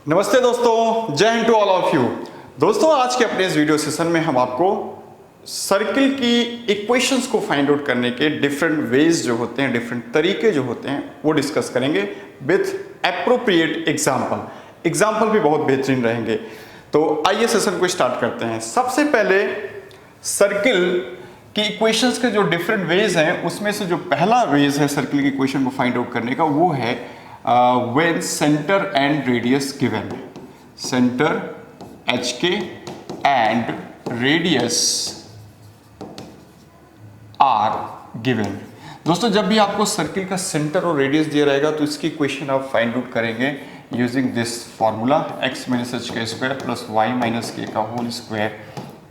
नमस्ते दोस्तों, जय हिंद टू ऑल ऑफ यू। दोस्तों, आज के अपने इस वीडियो सेशन में हम आपको सर्किल की इक्वेशंस को फाइंड आउट करने के डिफरेंट वेज जो होते हैं, डिफरेंट तरीके जो होते हैं, वो डिस्कस करेंगे विथ एप्रोप्रिएट एग्जाम्पल भी बहुत बेहतरीन रहेंगे। तो आइए सेशन को स्टार्ट करते हैं। सबसे पहले सर्किल की इक्वेशंस के जो डिफरेंट वेज हैं, उसमें से जो पहला वेज है सर्किल की इक्वेशन को फाइंड आउट करने का, वो है when center and radius given, center HK and radius are given। दोस्तों, जब भी आपको सर्किल का सेंटर और रेडियस दिया रहेगा तो इसकी इक्वेशन आप फाइंड आउट करेंगे using this formula x minus h का square plus y minus k का whole square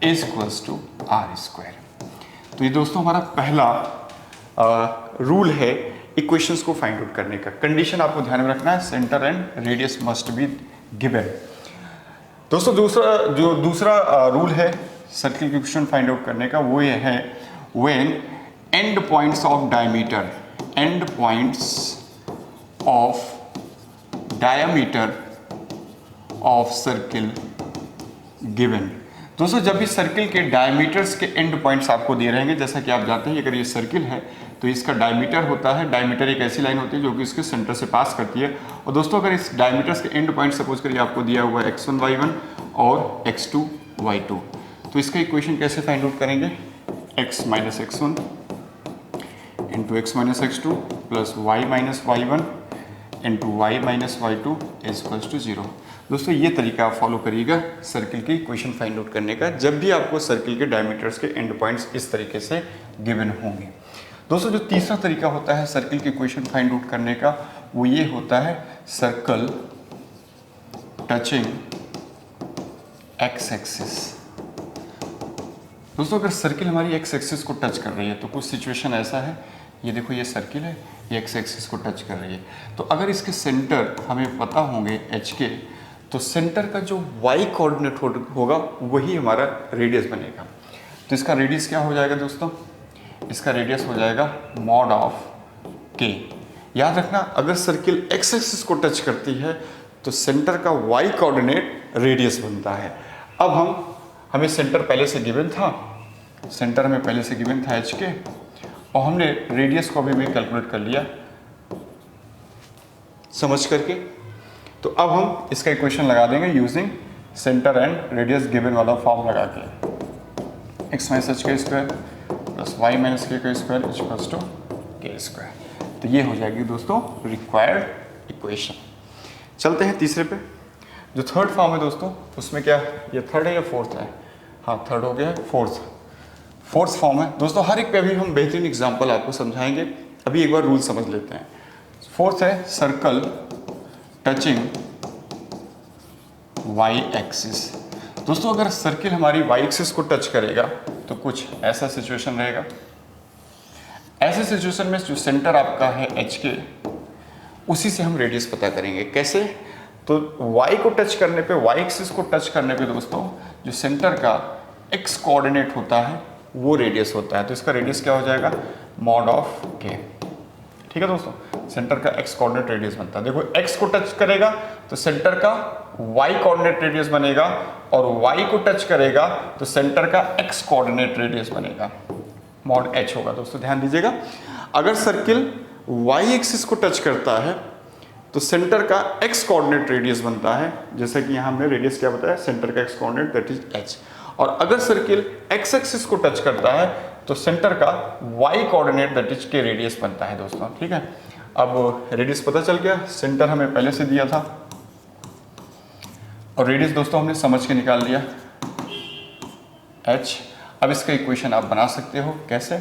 is equals to r square. तो ये दोस्तों हमारा पहला रूल है इक्वेशंस को फाइंड आउट करने का। कंडीशन आपको ध्यान में रखना है, centre and radius must be given. दोस्तों, दूसरा रूल है सर्किल की इक्वेशन फाइंड आउट करने का, वो ये है when and points of diameter of circle given. दोस्तों, जब भी सर्किल के डायमीटर्स के एंड पॉइंट्स आपको दिए रहेंगे, जैसा कि आप जानते हैं अगर ये सर्किल है तो इसका डायमीटर होता है, डायमीटर एक ऐसी लाइन होती है जो कि इसके सेंटर से पास करती है। और दोस्तों, अगर इस डायमीटर्स के एंड पॉइंट सपोज करिए आपको दिया हुआ है x1 y1 और x2 y2, तो इसका इक्वेशन कैसे फाइंड आउट करेंगे? x minus x1 into x minus x2 plus y minus y1 into y minus y2 is equals to 0। दोस्तों, ये तरीका आप फॉलो करिएगा सर्किल की इक्वेशन फाइंड आउट करने का, जब भी आपको सर्किल के डायमीटर्स के एंड पॉइंट्स इस तरीके से गिवन होंगे। दोस्तों, जो तीसरा तरीका होता है सर्किल की इक्वेशन फाइंड आउट करने का, वो ये होता है सर्कल टचिंग एक्स एक्सिस। दोस्तों, अगर सर्किल हमारी एक्स एक्सिस को टच कर रही है तो कुछ सिचुएशन ऐसा है, ये देखो ये सर्किल है, ये एक्स एक्सिस को टच कर रही है, तो अगर इसके सेंटर हमें पता होंगे एच के, तो सेंटर का जो वाई कोऑर्डिनेट होगा वही हमारा रेडियस बनेगा। तो इसका रेडियस क्या हो जाएगा दोस्तों? इसका रेडियस हो जाएगा मॉड ऑफ के। याद रखना, अगर सर्किल एक्स एक्सिस को टच करती है तो सेंटर का वाई कोऑर्डिनेट रेडियस बनता है। अब हमें सेंटर पहले से गिवन था, सेंटर हमें पहले से गिवन था एच के, और हमने रेडियस को अभी में कैलकुलेट कर लिया समझ करके। तो अब हम इसका इक्वेशन लगा देंगे using centre and radius given वाला फॉर्म लगा के, एक्स माइनस एच का square plus y minus k का स्क्वायर इज इक्वल्स टू के स्क्वायर। तो ये हो जाएगी दोस्तों रिक्वायर्ड इक्वेशन। चलते हैं तीसरे पे। जो थर्ड फॉर्म है दोस्तों, उसमें क्या, ये थर्ड है या फोर्थ है? हाँ, थर्ड हो गया है, फोर्थ फॉर्म है। दोस्तों, हर एक पे अभी हम बेहतरीन एग्जाम्पल आपको समझाएंगे, अभी एक बार रूल समझ लेते हैं। फोर्थ है सर्कल टचिंग वाई एक्सिस। दोस्तों, अगर सर्किल हमारी वाई एक्सिस को टच करेगा तो कुछ ऐसा सिचुएशन रहेगा। ऐसे सिचुएशन में जो सेंटर आपका है एच के, उसी से हम रेडियस पता करेंगे। कैसे? तो y को टच करने पे, y एक्सिस को टच करने पे दोस्तों, जो सेंटर का x कोऑर्डिनेट होता है वो रेडियस होता है। तो इसका रेडियस क्या हो जाएगा? Mod of k। ठीक है दोस्तों, सेंटर का x कोऑर्डिनेट रेडियस बनता है। देखो, x को टच करेगा तो सेंटर का y कोऑर्डिनेट रेडियस बनेगा, और y को टच करेगा तो सेंटर का x कोऑर्डिनेट रेडियस बनेगा, मॉड h होगा। दोस्तों ध्यान दीजिएगा, अगर सर्किल y एक्सिस को टच करता है तो सेंटर का x कोऑर्डिनेट रेडियस बनता है, जैसा कि यहाँ हमने रेडियस क्या बताया, सेंटर का x coordinate that is h। और अगर सर्किल x एक्सिस को टच करता है तो सेंटर का y कोऑर्डिनेट दैट इज के रेडियस बनता है दोस्तों। ठीक है, अब रेडियस पता चल गया, सेंटर हमें पहले से दिया था, और रेडियस दोस्तों हमने समझ के निकाल लिया h। अब इसका इक्वेशन आप बना सकते हो, कैसे?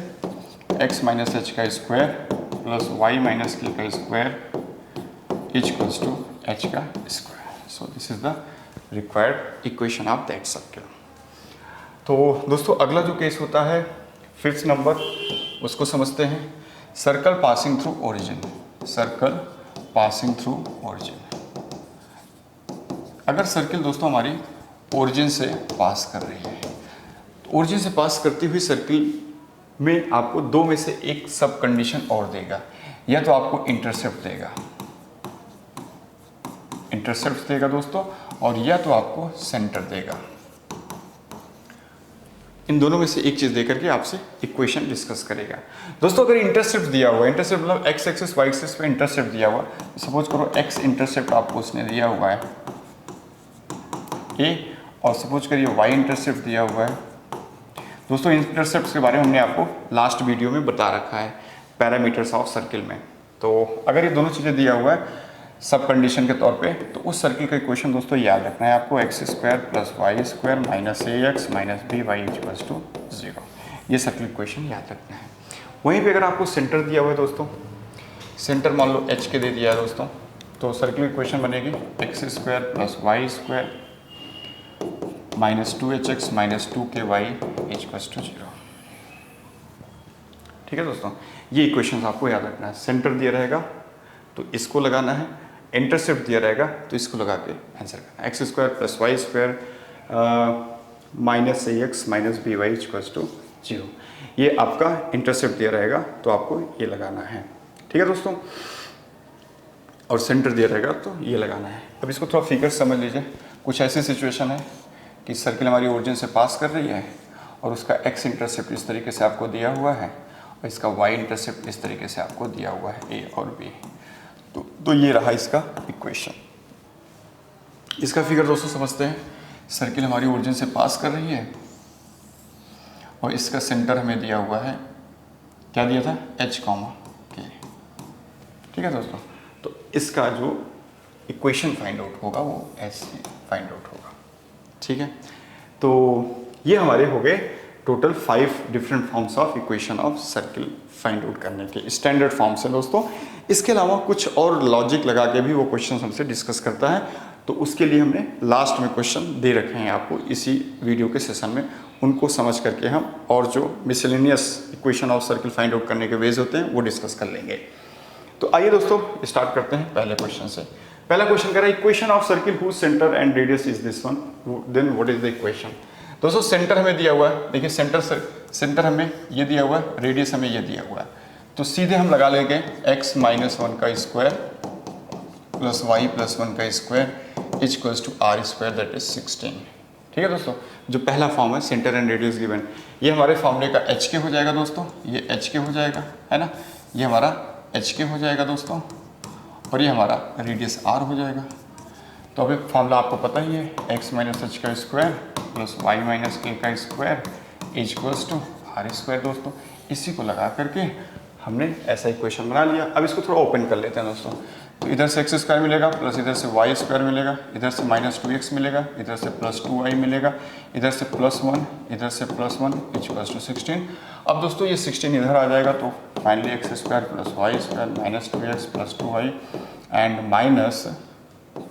x माइनस एच का square plus y minus k का square is equals to h का square. So this is the required equation of that circle. तो दोस्तों, अगला जो केस होता है 5th नंबर, उसको समझते हैं। Circle passing through origin. Circle passing through origin. अगर सर्किल दोस्तों हमारी ओरिजिन से पास कर रही है, तो ओरिजिन से पास करती हुई सर्किल में आपको दो में से एक सब कंडीशन और देगा, या तो आपको इंटरसेप्ट देगा, इंटरसेप्ट देगा दोस्तों, और या तो आपको सेंटर देगा। इन दोनों में से एक चीज देकर के आपसे इक्वेशन डिस्कस करेगा। दोस्तों अगर इंटरसेप्ट दिया हुआ है, इंटरसेप्ट मतलब एक्स एक्सिस वाई एक्सिस पे इंटरसेप्ट दिया हुआ, सपोज करो एक्स इंटरसेप्ट आपको उसने दिया हुआ है ए, और सपोज करिए वाई इंटरसेप्ट दिया हुआ है। दोस्तों इंटरसेप्ट के बारे में हमने आपको लास्ट वीडियो में बता रखा है पैरामीटर्स ऑफ सर्किल में। तो अगर ये दोनों चीज़ें दिया हुआ है सब कंडीशन के तौर पे, तो उस सर्किल का इक्वेशन दोस्तों याद रखना है आपको, x square plus y square minus a x minus b y equals to 0। ये सर्किल इक्वेशन याद रखना है। वहीं पे अगर आपको सेंटर दिया हुआ है दोस्तों, सेंटर मान लो एच के दे दिया है दोस्तों, तो सर्किल इक्वेशन बनेगी x square plus y square minus 2hx minus 2ky equals to 0। ठीक है दोस्तों, ये इक्वेशन आपको याद रखना है। सेंटर दिया रहेगा तो इसको लगाना है, इंटरसेप्ट दिया रहेगा तो इसको लगा के आंसर करना है। X square plus y square minus a x minus b y equals to 0। ये आपका इंटरसेप्ट दिया रहेगा तो आपको ये लगाना है। ठीक है दोस्तों, और सेंटर दिया रहेगा तो ये लगाना है। अब इसको थोड़ा फिगर समझ लीजिए। कुछ ऐसी सिचुएशन है कि सर्किल हमारी ओरिजिन से पास कर रही है और उसका एक्स इंटरसेप्ट इस तरीके से आपको दिया हुआ है और इसका वाई इंटरसेप्ट इस तरीके से आपको दिया हुआ है ए और बी। तो ये रहा इसका इक्वेशन। इसका फिगर दोस्तों समझते हैं। सर्किल हमारी ओरिजिन से पास कर रही है और इसका सेंटर हमें दिया हुआ है, क्या दिया था, एच कॉमा के। ठीक है दोस्तों, तो इसका जो इक्वेशन फाइंड आउट होगा वो ऐसे फाइंड आउट होगा। ठीक है, तो ये हमारे हो गए total 5 different forms of equation of circle find out करने के स्टैंडर्ड फॉर्म्स हैं दोस्तों। इसके अलावा कुछ और लॉजिक लगा के भी वो क्वेश्चन हमसे डिस्कस करता है, तो उसके लिए हमने लास्ट में क्वेश्चन दे रखे हैं आपको इसी वीडियो के सेशन में। उनको समझ करके हम और जो miscellaneous equation of circle find out करने के वेज होते हैं वो डिस्कस कर लेंगे। तो आइए दोस्तों स्टार्ट करते हैं पहले क्वेश्चन से। पहला क्वेश्चन कह रहा है equation of circle whose centre and radius is this one, then what is the equation. दोस्तों सेंटर हमें दिया हुआ है, देखिए सेंटर हमें ये दिया हुआ है, रेडियस हमें ये दिया हुआ है, तो सीधे हम लगा लेंगे x माइनस 1 का स्क्वायर प्लस वाई प्लस 1 का square equals to r square that is 16। ठीक है दोस्तों, जो पहला फॉर्म है सेंटर एंड रेडियस गिवन, ये हमारे फॉर्मूले का एच के हो जाएगा दोस्तों, ये एच के हो जाएगा, है ना, ये हमारा एच के हो जाएगा दोस्तों, और ये हमारा रेडियस आर हो जाएगा। तो अभी फॉर्मूला आपको पता ही है, एक्स माइनस एच का square plus y minus k का square equals to r square. दोस्तों इसी को लगा करके हमने ऐसा इक्वेशन बना लिया। अब इसको थोड़ा ओपन कर लेते हैं दोस्तों। तो इधर से एक्स स्क्वायर मिलेगा प्लस इधर से वाई स्क्वायर मिलेगा, इधर से माइनस 2x मिलेगा, इधर से प्लस 2y मिलेगा, इधर से प्लस 1, इधर से प्लस 1 इक्वल्स टू 16। अब दोस्तों ये 16 इधर आ जाएगा तो finally x square plus y square minus 2x plus 2y and minus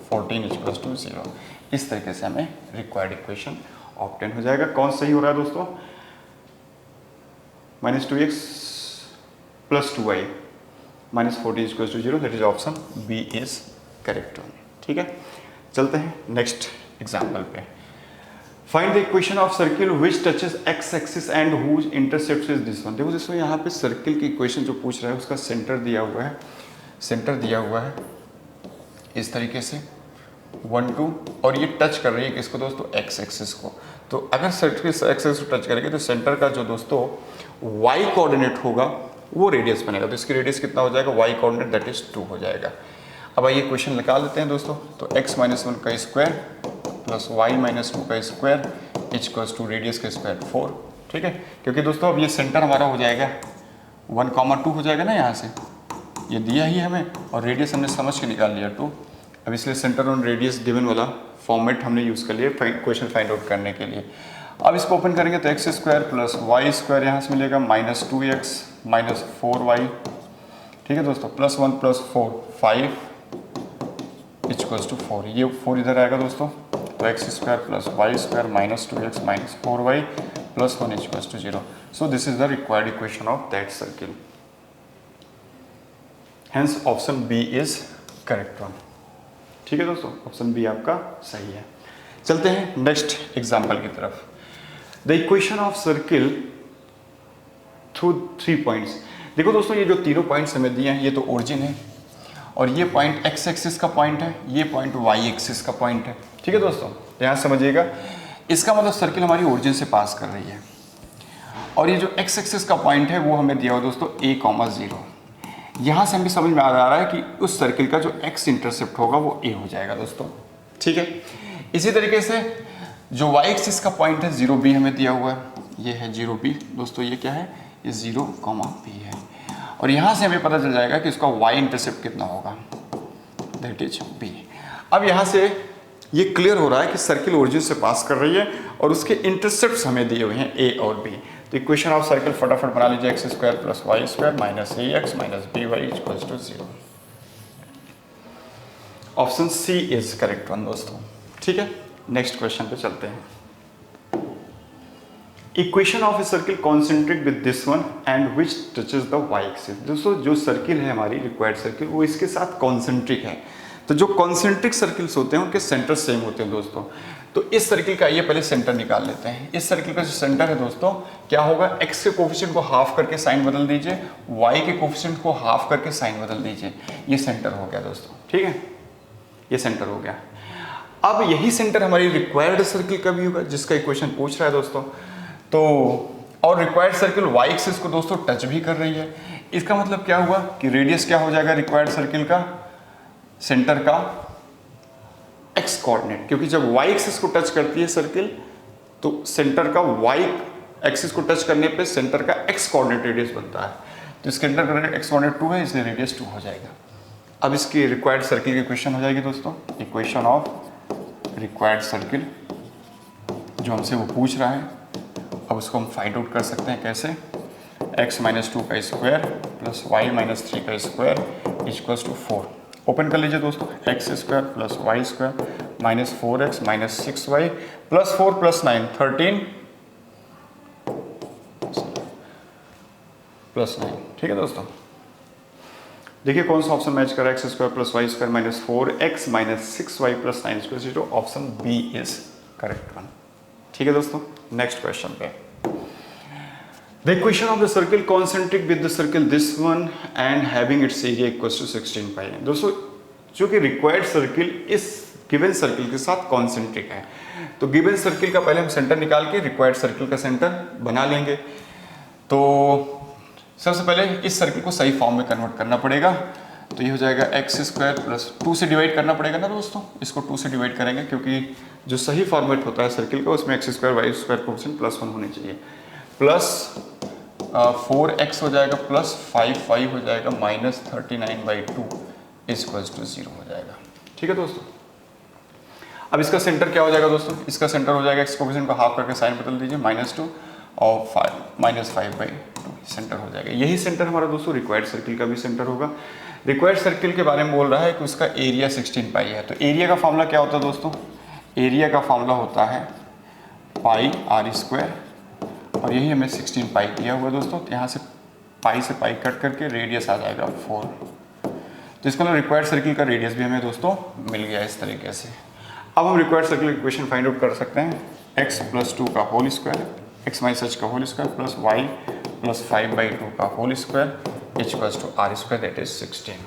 14 equals to 0। इस तरीके से हमें रिक्वायर्ड इक्वेशन ऑब्टेन हो जाएगा। कौन सही हो रहा है दोस्तों, minus 2x plus 2y minus 14 equals to 0, that is option B is correct one. ठीक है, चलते हैं नेक्स्ट एग्जाम्पल पे। Find the equation of circle which touches x axis and whose intercept is this one. देखो दोस्तों यहाँ पे circle की इक्वेशन जो पूछ रहा है उसका सेंटर दिया हुआ है, सेंटर दिया हुआ है इस तरीके से 1 2, और ये टच कर रही है किसको दोस्तों, एक्स एक्सिस को। तो अगर सर्किल एक्स एक्सिस को टच करेगी तो सेंटर का जो दोस्तों वाई कोऑर्डिनेट होगा वो रेडियस बनेगा। तो इसकी रेडियस कितना हो जाएगा, वाई कोऑर्डिनेट दैट इज 2 हो जाएगा। अब आइए क्वेश्चन निकाल लेते हैं दोस्तों। तो x माइनस 1 का स्क्वायर प्लस वाई माइनस 2 का स्क्वायर इक्वल्स टू रेडियस का स्क्वायर 4। ठीक है, क्योंकि दोस्तों अब ये सेंटर हमारा हो जाएगा 1,2 हो जाएगा ना, यहाँ से ये दिया ही हमें, और रेडियस हमने समझ के निकाल लिया 2। अब इसलिए सेंटर और रेडियस गिवन वाला फॉर्मेट हमने यूज़ कर लिया क्वेश्चन फाइंड आउट करने के लिए। अब इसको ओपन करेंगे तो x square plus y square यहाँ से मिलेगा माइनस 2x माइनस 4y। ठीक है दोस्तों, प्लस 1 प्लस 4 5 इक्वल्स टू 4। ये 4 इधर आएगा दोस्तों, तो x square plus y square minus 2x minus 4y plus 1 equals to 0। So this is the required equation of that circle. Hence option B is correct one. ठीक है दोस्तों, option B आपका सही है। चलते हैं नेक्स्ट एग्जाम्पल की तरफ। The equation of circle through 3 points. देखो दोस्तों ये जो तीनों पॉइंट्स हमें दिए हैं ये तो ओरिजिन है, और ये पॉइंट एक्स एक्सिस का पॉइंट है, ये पॉइंट वाई एक्सिस का पॉइंट है। ठीक है दोस्तों, यहाँ समझिएगा, इसका मतलब सर्किल हमारी ओरिजिन से पास कर रही है और ये जो एक्स एक्सिस का पॉइंट है वो हमें दिया हुआ दोस्तों a,0। यहाँ से हमें समझ में आ रहा है कि उस सर्किल का जो एक्स इंटरसेप्ट होगा वो a हो जाएगा दोस्तों। ठीक है, इसी तरीके से जो वाई एक्सिस का पॉइंट है 0b हमें दिया हुआ है, ये है 0b दोस्तों, ये क्या है, ये 0,b है और यहाँ से हमें पता चल जाएगा कि उसका वाई इंटरसेप्ट कितना होगा, दैट इज b। अब यहाँ से ये क्लियर हो रहा है कि सर्किल ओरिजिन से पास कर रही है और उसके इंटरसेप्ट्स हमें दिए हुए हैं a और b। तो इक्वेशन ऑफ सर्किल फटाफट बना लीजिए, x square plus y square minus a x minus b y equals to 0। Option C is correct one दोस्तों। ठीक है, नेक्स्ट क्वेश्चन पे चलते हैं। Equation of a circle concentric with this one and which touches the y axis. दोस्तों जो circle है हमारी रिक्वायर्ड सर्किल वो इसके साथ कॉन्सेंट्रिक है। तो जो कॉन्सेंट्रिक सर्किल्स होते हैं उनके सेंटर सेम होते हैं दोस्तों। तो इस सर्किल का ये पहले सेंटर निकाल लेते हैं। इस सर्किल का जो सेंटर है दोस्तों क्या होगा, x के कोफिशिएंट को हाफ करके साइन बदल दीजिए, y के कोफिशिएंट को हाफ करके साइन बदल दीजिए, ये सेंटर हो गया दोस्तों। ठीक है, ये सेंटर हो गया। अब यही सेंटर हमारी रिक्वायर्ड सर्किल का भी होगा जिसका इक्वेशन पूछ रहा है दोस्तों। तो और रिक्वायर्ड सर्किल y एक्सिस को दोस्तों टच भी कर रही है। इसका मतलब क्या हुआ कि रेडियस क्या हो जाएगा रिक्वायर्ड सर्किल का, सेंटर का एक्स कोऑर्डिनेट, क्योंकि जब y एक्सिस को टच करती है सर्किल तो सेंटर का y एक्सिस को टच करने पे सेंटर का x कोऑर्डिनेट रेडियस बनता है। तो इसके अंदर का x कोऑर्डिनेट 2 है, इसलिए रेडियस 2 हो जाएगा। अब इसकी रिक्वायर्ड सर्किल की इक्वेशन हो जाएगी दोस्तों, इक्वेशन ऑफ रिक्वायर्ड सर्किल जो हमसे वो पूछ रहा है। अब उसको हम फाइंड आउट कर सकते हैं कैसे, x माइनस 2 का स्क्वायर प्लस वाई माइनस 3 का स्क्वायर इक्वल्स टू 4। ओपन कर लीजिए दोस्तों, x square plus y square minus 4x minus 6y plus 4 plus 9 13 plus 9। ठीक है दोस्तों, देखिए कौन सा ऑप्शन मैच कर रहा है, x square plus y square minus 4x minus 6y plus 9 square 0। Option B is correct one. ठीक है दोस्तों, नेक्स्ट क्वेश्चन पे, the equation of the circle concentric with the circle this one and having its area equals to 16 pi। दोस्तों जो कि required circle इस given circle के साथ कॉन्सेंट्रिक है, तो गिवन सर्किल का पहले हम सेंटर निकाल के रिक्वायर्ड सर्किल का सेंटर बना लेंगे। तो सबसे पहले इस सर्किल को सही फॉर्म में कन्वर्ट करना पड़ेगा। तो ये हो जाएगा एक्स स्क्वायर प्लस 2 से डिवाइड करना पड़ेगा ना दोस्तों, इसको 2 से डिवाइड करेंगे क्योंकि जो सही फॉर्मेट होता है सर्किल का उसमें x square y square coefficient plus 1 होने चाहिए। प्लस 4x हो जाएगा प्लस 5y हो जाएगा माइनस 39/2 इक्वल्स टू 0 हो जाएगा। ठीक है दोस्तों, अब इसका सेंटर क्या हो जाएगा दोस्तों, इसका सेंटर हो जाएगा, एक्स कोएफिशिएंट को हाफ करके साइन बदल दीजिए, -2 और 5 -5/2 सेंटर हो जाएगा। यही सेंटर हमारा दोस्तों रिक्वायर्ड सर्किल का भी सेंटर होगा। रिक्वायर्ड सर्किल के बारे में बोल रहा है कि उसका एरिया 16 पाई है। तो एरिया का फॉर्मूला क्या होता है दोस्तों, एरिया का फॉर्मूला होता है पाई आर स्क्वायर और यही हमें 16 पाई दिया हुआ है दोस्तों। तो यहाँ से पाई कट करके रेडियस आ जाएगा 4। तो इसका मतलब रिक्वायर्ड सर्किल का रेडियस भी हमें दोस्तों मिल गया इस तरीके से। अब हम required circle equation find out कर सकते हैं, x प्लस 2 का whole square, x minus h का whole square plus y plus 5/2 का whole square equals to r square that is 16।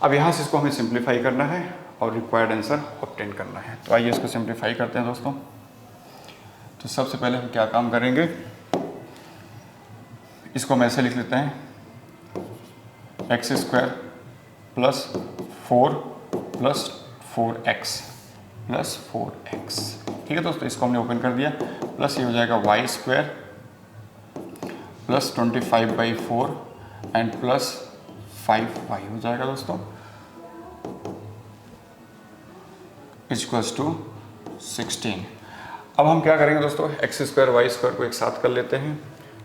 अब यहाँ से इसको हमें सिंप्लीफाई करना है और रिक्वायर्ड आंसर ऑब्टेन करना है। तो आइए इसको सिंप्लीफाई करते हैं दोस्तों। तो सबसे पहले हम क्या काम करेंगे, इसको हम ऐसे लिख लेते हैं, x square plus 4 plus 4x plus 4x। ठीक है दोस्तों, इसको हमने ओपन कर दिया, प्लस ये हो जाएगा y square plus 25/4 and plus 5y हो जाएगा दोस्तों इक्वल्स टू 16। अब हम क्या करेंगे दोस्तों, एक्स स्क्वायर वाई स्क्वायर को एक साथ कर लेते हैं।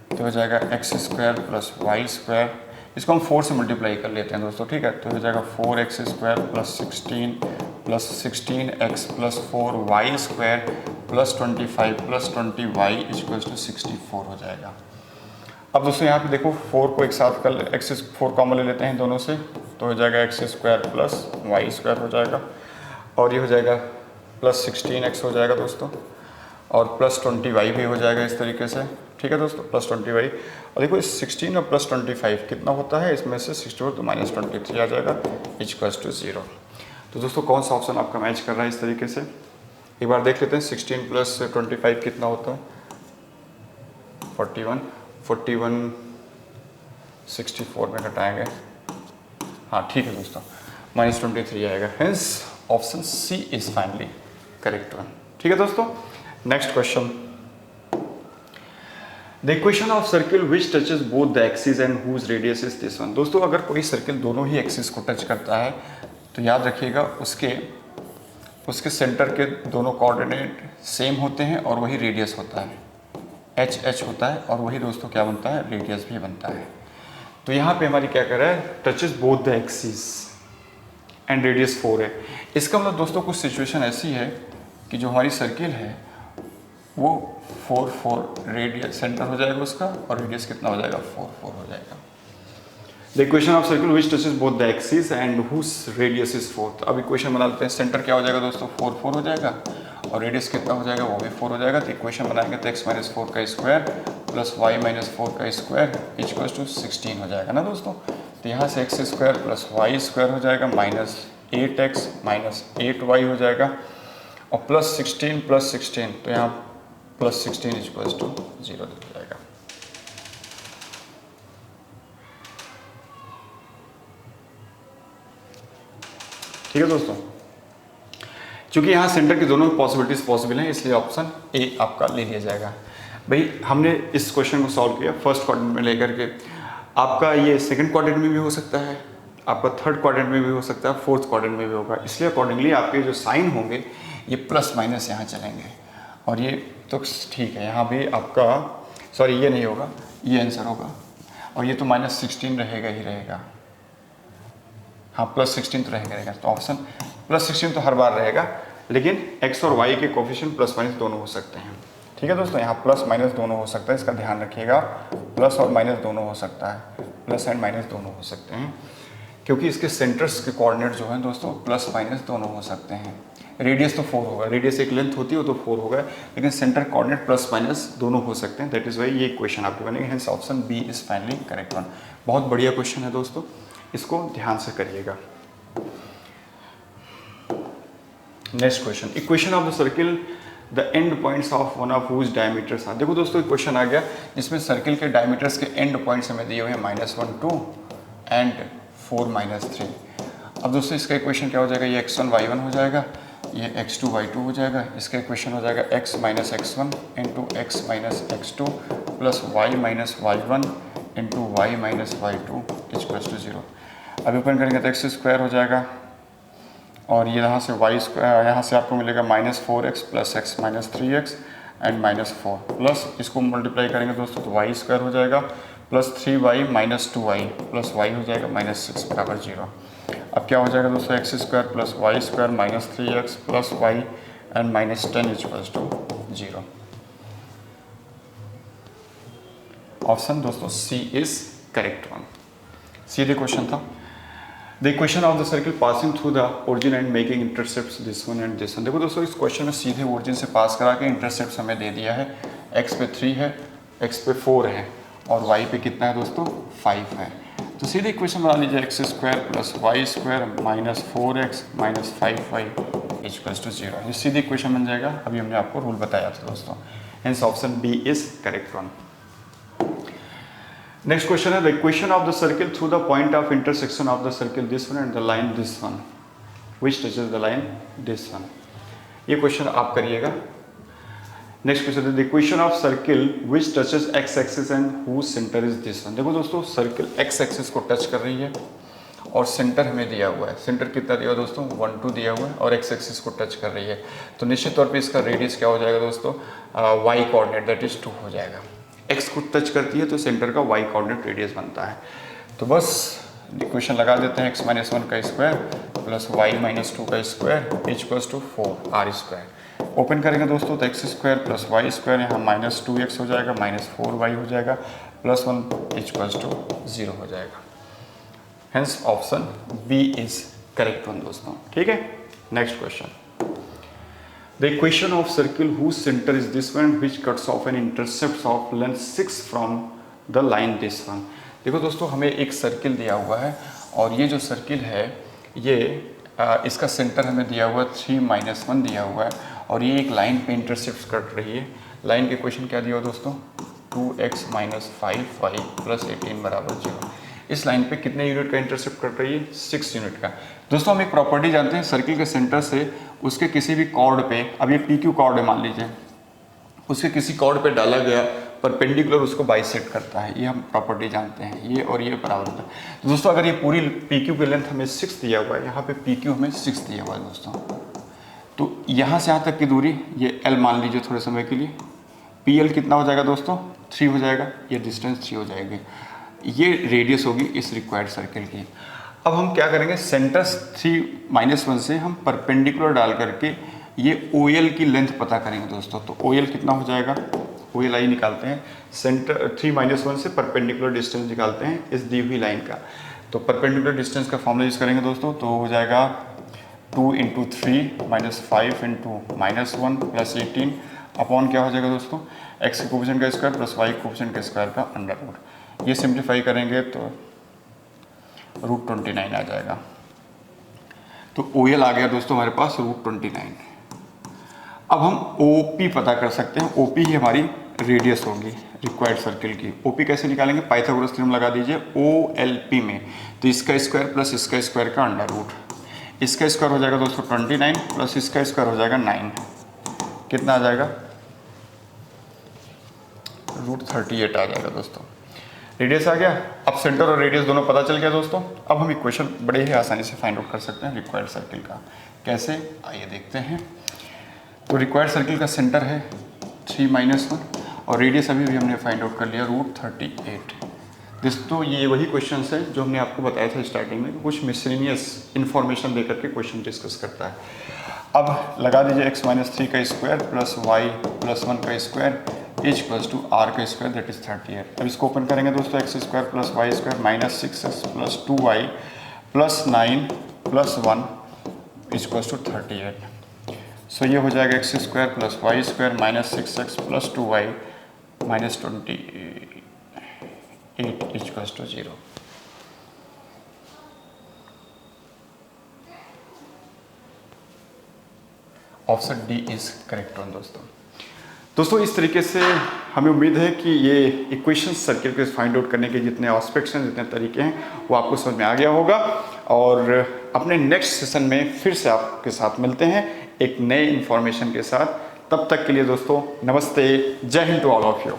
तो हो जाएगा x square plus y square, इसको हम 4 से मल्टीप्लाई कर लेते हैं दोस्तों। ठीक है, तो हो जाएगा 4x square plus 16 plus 16x plus 4y square plus 25 plus 20y equals to 64 हो जाएगा। अब दोस्तों यहाँ पे देखो 4 को एक साथ कर, एक्स 4 कॉमन ले लेते हैं दोनों से, तो हो जाएगा x square plus y square हो जाएगा और ये हो जाएगा प्लस 16x हो जाएगा दोस्तों और प्लस 20y भी हो जाएगा इस तरीके से। ठीक है दोस्तों, +20y। और देखो इस 16 और +25 कितना होता है, इसमें से 64 तो -23 आ जाएगा, = 0। तो दोस्तों कौन सा ऑप्शन आपका मैच कर रहा है इस तरीके से, एक बार देख लेते हैं। 16 + 25 कितना होता है, 41 64 में घटाएंगे, हाँ ठीक है दोस्तों, -23 आएगा। Hence option C is finally correct one. ठीक है दोस्तों, next question, the equation of circle which touches both the axis and whose radius is this one. दोस्तों अगर कोई सर्किल दोनों ही एक्सिस को टच करता है तो याद रखिएगा उसके सेंटर के दोनों कोऑर्डिनेट सेम होते हैं और वही रेडियस होता है, एच होता है, और वही दोस्तों क्या बनता है, रेडियस भी बनता है। तो यहाँ पे हमारी क्या कर रहा है, touches both the axis and radius 4 है। इसका मतलब दोस्तों कुछ सिचुएशन ऐसी है कि जो हमारी सर्किल है वो 4 रेडियस सेंटर हो जाएगा उसका, और रेडियस कितना हो जाएगा, 4 हो जाएगा। The equation of circle which touches both the axis and whose radius is 4। तो अब इक्वेशन बना लेते हैं, सेंटर क्या हो जाएगा दोस्तों, 4 हो जाएगा, और रेडियस कितना हो जाएगा, वो भी 4 हो जाएगा। तो इक्वेशन बनाएंगे तो x - 4 का स्क्वायर प्लस y - 4 का स्क्वायर = 16 हो जाएगा ना दोस्तों। तो यहाँ से x² + y² हो जाएगा, -8x - 8y हो जाएगा, और +16 + 16, तो यहाँ +16 = 0 हो जाएगा। ठीक है दोस्तों, क्योंकि यहाँ सेंटर की दोनों पॉसिबिलिटीज पॉसिबल हैं, इसलिए ऑप्शन ए आपका ले लिया जाएगा। भाई हमने इस क्वेश्चन को सॉल्व किया फर्स्ट क्वाड्रेंट में लेकर के, आपका ये सेकंड क्वाड्रेंट में भी हो सकता है, आपका थर्ड क्वाड्रेंट में भी हो सकता है, फोर्थ क्वाड्रेंट में भी होगा, इसलिए अकॉर्डिंगली आपके जो साइन होंगे ये प्लस माइनस यहाँ चलेंगे, और ये तो ठीक है, यहाँ भी आपका सॉरी ये नहीं होगा, ये आंसर होगा, और ये तो -16 रहेगा ही रहेगा, हाँ +16 तो रहेगा। तो ऑप्शन +16 तो हर बार रहेगा, लेकिन x और y के कोफिशिएंट प्लस माइनस दोनों हो सकते हैं। ठीक है दोस्तों, यहाँ प्लस माइनस दोनों हो सकता है, इसका ध्यान रखिएगा, प्लस और माइनस दोनों हो सकता है, प्लस एंड माइनस दोनों हो सकते हैं, क्योंकि इसके सेंटर्स के कोऑर्डिनेट जो हैं दोस्तों प्लस माइनस दोनों हो सकते हैं। रेडियस तो 4 होगा, रेडियस एक लेंथ होती है तो 4 होगा, लेकिन सेंटर कोऑर्डिनेट प्लस माइनस दोनों हो सकते हैं, दैट इज वाई ये क्वेश्चन आपके बनेंगे। Hence option B is finally correct one. बहुत बढ़िया क्वेश्चन है दोस्तों, इसको ध्यान से करिएगा। Next question, equation of the circle the end points of one of whose diameters are. देखो दोस्तों, एक क्वेश्चन आ गया जिसमें सर्किल के डायमीटर्स के एंड पॉइंट्स हमें दिए हुए हैं -1 2 एंड 4 3। अब दोस्तों इसका इक्वेशन क्या हो जाएगा, ये x1 y1 हो जाएगा, ये x2 y2 हो जाएगा, इसका इक्वेशन हो जाएगा x - x1 into x - x2 plus y - y1 into y - y2 = 0। अभी ओपन करेंगे तो x² हो जाएगा, और ये यहाँ से यहाँ से आपको मिलेगा -4x plus x - 3x and -4 plus इसको मल्टीप्लाई करेंगे दोस्तों तो y² हो जाएगा plus 3y - 2y plus y हो जाएगा -6 बराबर 0। अब क्या हो जाएगा दोस्तों, x² plus y² - 3x plus y and -10 = 0। Option दोस्तों सी इज करेक्ट वन। सीधे क्वेश्चन था। The equation of the circle passing through the origin and making intercepts this one and this one. देखो दोस्तों, इस क्वेश्चन में सीधे ओरिजिन से पास करा के इंटरसेप्ट्स हमें दे दिया है, x पे 3 है, x पे 4 है, और y पे कितना है दोस्तों, 5 है। तो सीधे इक्वेशन बना लीजिए, x² plus y² minus 4x minus 5y = 0। ये सीधी इक्वेशन बन जाएगा, अभी हमने आपको रूल बताया था दोस्तों। Hence option B is correct one. Next question है, the equation of the circle through the point of intersection of the circle this one and the line this one which touches the line this one. ये question आप करिएगा। Next question है, the equation of circle which touches x axis and whose centre is this one. देखो दोस्तों, circle x axis को touch कर रही है और सेंटर हमें दिया हुआ है, सेंटर कितना दिया हुआ है दोस्तों, 1 2 दिया हुआ है, और एक्स एक्सिस को टच कर रही है, तो निश्चित तौर पे इसका रेडियस क्या हो जाएगा दोस्तों, वाई कोऑर्डिनेट दैट इज 2 हो जाएगा। एक्स को टच करती है तो सेंटर का वाई कोऑर्डिनेट रेडियस बनता है। तो बस इक्वेशन लगा देते हैं, x - 1 का स्क्वायर प्लस y - 2 का स्क्वायर = 4r²। ओपन करेंगे दोस्तों तो x² प्लस y², यहाँ -2x हो जाएगा, -4y हो जाएगा, +1 = 0 हो जाएगा। Hence option B is correct one दोस्तों। ठीक है, next question, the equation of circle whose centre is this one which cuts off an intercept of length 6 from the line this one. देखो दोस्तों, हमें एक सर्किल दिया हुआ है और ये जो सर्किल है ये इसका सेंटर हमें दिया हुआ 3-1 दिया हुआ है और ये एक लाइन पे इंटरसेप्ट कट रही है। लाइन के क्वेश्चन क्या दिया हुआ दोस्तों, 2x - 5y + 18 = 0। इस लाइन पे कितने यूनिट का इंटरसेप्ट कट रही है, 6 यूनिट का। दोस्तों हम एक प्रॉपर्टी जानते हैं, सर्किल के सेंटर से उसके किसी भी कॉर्ड पे, अब ये PQ कॉर्ड है मान लीजिए, उसके किसी कॉर्ड पे डाला गया परपेंडिकुलर उसको बाइसेक्ट करता है, ये हम प्रॉपर्टी जानते हैं, ये और ये बराबर होता है। तो दोस्तों अगर ये पूरी PQ की लेंथ हमें 6 दिया हुआ है, यहाँ पे PQ हमें 6 दिया हुआ है दोस्तों, तो यहाँ से यहाँ तक की दूरी ये L मान लीजिए थोड़े समय के लिए, PL कितना हो जाएगा दोस्तों, 3 हो जाएगा, ये डिस्टेंस 3 हो जाएगी, ये रेडियस होगी इस रिक्वायर्ड सर्किल की। अब हम क्या करेंगे, सेंटर 3-1 से हम परपेंडिकुलर डाल करके ये OL की लेंथ पता करेंगे दोस्तों। तो OL कितना हो जाएगा, OL आई निकालते हैं, सेंटर 3-1 से परपेंडिकुलर डिस्टेंस निकालते हैं इस दी हुई लाइन का। तो परपेंडिकुलर डिस्टेंस का फॉर्मूला यूज करेंगे दोस्तों, तो हो जाएगा 2 × 3 - 5 × -1 + 18 अपॉन क्या हो जाएगा दोस्तों, x के कोफिशिएंट का स्क्वायर प्लस y के कोफिशिएंट के स्क्वायर का अंडर रूट। ये सिंप्लीफाई करेंगे तो √29 आ जाएगा। तो OL आ गया दोस्तों हमारे पास √29। अब हम OP पता कर सकते हैं, OP ही हमारी रेडियस होगी रिक्वायर्ड सर्किल की। OP कैसे निकालेंगे, पाइथागोरस थ्योरम लगा दीजिए OLP में, तो इसका स्क्वायर प्लस इसका स्क्वायर का अंडर रूट, इसका स्क्वायर हो जाएगा दोस्तों 29 प्लस इसका स्क्वायर हो जाएगा 9, कितना आ जाएगा, √38 आ जाएगा दोस्तों। रेडियस आ गया, अब सेंटर और रेडियस दोनों पता चल गया दोस्तों। अब हम इक्वेशन बड़े ही आसानी से फाइंड आउट कर सकते हैं रिक्वायर्ड सर्किल का। कैसे, आइए देखते हैं। तो रिक्वायर्ड सर्किल का सेंटर है 3-1 और रेडियस अभी भी हमने फाइंड आउट कर लिया √38। दोस्तों ये वही क्वेश्चन है जो हमने आपको बताया था स्टार्टिंग में, कुछ मिसलेनियस इन्फॉर्मेशन देकर के क्वेश्चन डिस्कस करता है। अब लगा दीजिए x - 3 का स्क्वायर प्लस y + 1 का square is equals to r का स्क्वायर दैट इज 38। अब इसको ओपन करेंगे दोस्तों, x² + y² - 6x + 2y + 9 + 1 equals to 38। सो ये हो जाएगा x² + y² - 6x + 2y - 28 equals to 0। Option D is correct one दोस्तों। इस तरीके से हमें उम्मीद है कि ये इक्वेशन सर्किल के फाइंड आउट करने के जितने एस्पेक्ट्स हैं, जितने तरीके हैं, वो आपको समझ में आ गया होगा। और अपने नेक्स्ट सेशन में फिर से आपके साथ मिलते हैं एक नए इन्फॉर्मेशन के साथ। तब तक के लिए दोस्तों नमस्ते, जय हिंद टू ऑल ऑफ यू।